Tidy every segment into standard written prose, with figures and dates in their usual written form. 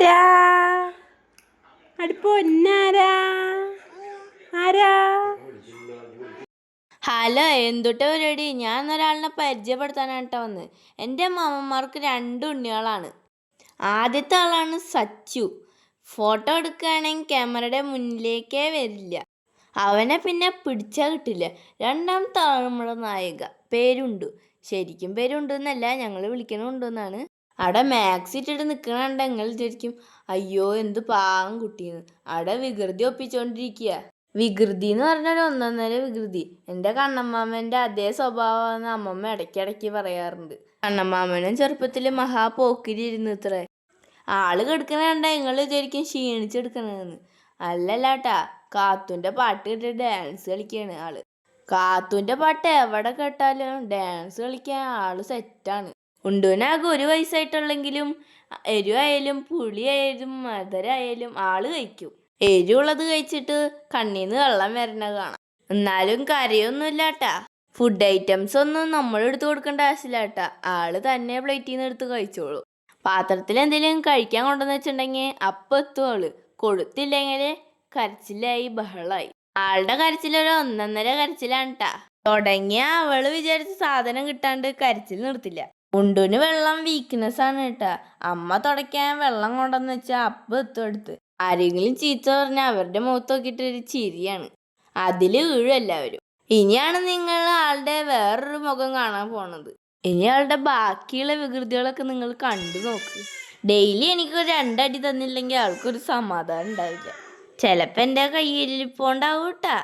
ആരാ അടുപ്പൊന്നാരാ ആരാ? ഹലോ, എന്തുട്ട് പരിപാടി? ഞാൻ ഒരാളിനെ പരിചയപ്പെടുത്താനാണ് കേട്ടോ വന്ന്. എൻ്റെ മാമന്മാർക്ക് 2 ഉണ്ണികളാണ്. ആദ്യത്തെ ആളാണ് സച്ചു. ഫോട്ടോ എടുക്കുകയാണെങ്കിൽ ക്യാമറയുടെ മുന്നിലേക്കേ വരില്ല. അവനെ പിന്നെ പിടിച്ചാൽ കിട്ടില്ല. രണ്ടാമത്തെ ആൾ നമ്മുടെ നായിക, പേരുണ്ട്. ശരിക്കും പേരുണ്ട് എന്നല്ല, ഞങ്ങൾ വിളിക്കണുണ്ടെന്നാണ്. അവിടെ മാക്സ് ഇട്ടിട്ട് നിൽക്കണുണ്ട്. നിങ്ങൾ വിചാരിക്കും അയ്യോ എന്ത് പാവം കുട്ടിയെന്ന്. അവിടെ വികൃതി ഒപ്പിച്ചോണ്ടിരിക്കുക. വികൃതി എന്ന് പറഞ്ഞൊരു 1.5 വികൃതി. എൻ്റെ കണ്ണമ്മാമൻ്റെ അതേ സ്വഭാവമാണെന്ന് അമ്മമ്മ ഇടയ്ക്കിടയ്ക്ക് പറയാറുണ്ട്. കണ്ണമ്മാമനും ചെറുപ്പത്തിൽ മഹാപോക്കിരിയിരുന്നു ഇത്രേ. ആള് കിടക്കണ കണ്ട നിങ്ങൾ വിചാരിക്കും ക്ഷീണിച്ചെടുക്കണമെന്ന്. അല്ലല്ലാട്ടാ, കാത്തുൻ്റെ പാട്ട് കേട്ട് ഡാൻസ് കളിക്കുകയാണ് ആള്. കാത്തുൻ്റെ പാട്ട് എവിടെ കേട്ടാലും ഡാൻസ് കളിക്കാൻ ആള് സെറ്റാണ്. ഉണ്ടുവിനാകെ 1 വയസ്സായിട്ടുള്ളെങ്കിലും എരിവായാലും പുളിയായാലും മധുരമായാലും ആള് കഴിക്കും. എരിവുള്ളത് കഴിച്ചിട്ട് കണ്ണീന്ന് വെള്ളം വരണ കാണാം. എന്നാലും കരയൊന്നുമില്ലാട്ടാ. ഫുഡ് ഐറ്റംസ് ഒന്നും നമ്മൾ എടുത്തു കൊടുക്കേണ്ട ആവശ്യമില്ലാട്ടാ. ആള് തന്നെ പ്ലേറ്റിൽ നിന്ന് എടുത്ത് കഴിച്ചോളൂ. പാത്രത്തിൽ എന്തെങ്കിലും കഴിക്കാൻ കൊണ്ടുവന്ന് വെച്ചിട്ടുണ്ടെങ്കിൽ അപ്പം എത്തും ആള്. കൊടുത്തില്ലെങ്കിൽ കരച്ചിലായി ബഹളായി. ആളുടെ കരച്ചിലൊരു 1.5 കരച്ചിലാണ് ട്ടാ. തുടങ്ങിയ അവള് വിചാരിച്ച സാധനം കിട്ടാണ്ട് കരച്ചിൽ നിർത്തില്ല. ഉണ്ടുവിന് വെള്ളം വീക്ക്നെസ് ആണ് കേട്ടാ. അമ്മ തുടയ്ക്കാൻ വെള്ളം കൊണ്ടുവന്ന് വെച്ചാൽ അപ്പം എത്തും എടുത്ത്. ആരെങ്കിലും ചീത്ത പറഞ്ഞാൽ അവരുടെ മുഖത്ത് നോക്കിയിട്ട് ഒരു ചിരിയാണ്. അതിൽ വീഴും എല്ലാവരും. ഇനിയാണ് നിങ്ങൾ ആളുടെ വേറൊരു മുഖം കാണാൻ പോണത്. ഇനി ആളുടെ ബാക്കിയുള്ള വികൃതികളൊക്കെ നിങ്ങൾ കണ്ടു നോക്ക്. ഡെയിലി എനിക്കൊരു 2 അടി തന്നില്ലെങ്കിൽ ആൾക്കൊരു സമാധാനം ഉണ്ടാവില്ല. ചിലപ്പോൾ എൻ്റെ കയ്യിലിരിപ്പോണ്ടാവും കേട്ടാ.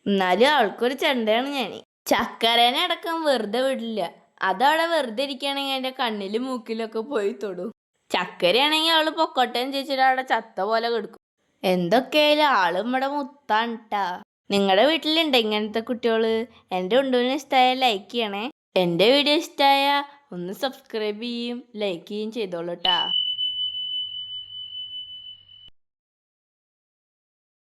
എന്നാലും ആൾക്കൊരു ചെണ്ടയാണ് ഞാൻ. ചക്കരേനെ അടക്കം വെറുതെ വിടില്ല. അതവിടെ വെറുതെ ഇരിക്കുകയാണെങ്കിൽ എൻ്റെ കണ്ണിലും മൂക്കിലൊക്കെ പോയി തൊടും. ചക്കരയാണെങ്കിൽ അവള് പൊക്കോട്ടേന്ന് ചോദിച്ചിട്ട് അവിടെ ചത്ത പോലെ കിടക്കും. എന്തൊക്കെയായാലും ആളും ഇവിടെ മുത്താണ് ട്ടാ. നിങ്ങളുടെ വീട്ടിലുണ്ട് ഇങ്ങനത്തെ കുട്ടികള്? എൻ്റെ ഉണ്ടുവിന് ഇഷ്ടമായ ലൈക്ക് ചെയ്യണേ. എൻ്റെ വീഡിയോ ഇഷ്ടമായ ഒന്ന് സബ്സ്ക്രൈബ് ചെയ്യും ലൈക്ക് ചെയ്യും ചെയ്തോളൂ ട്ടാ.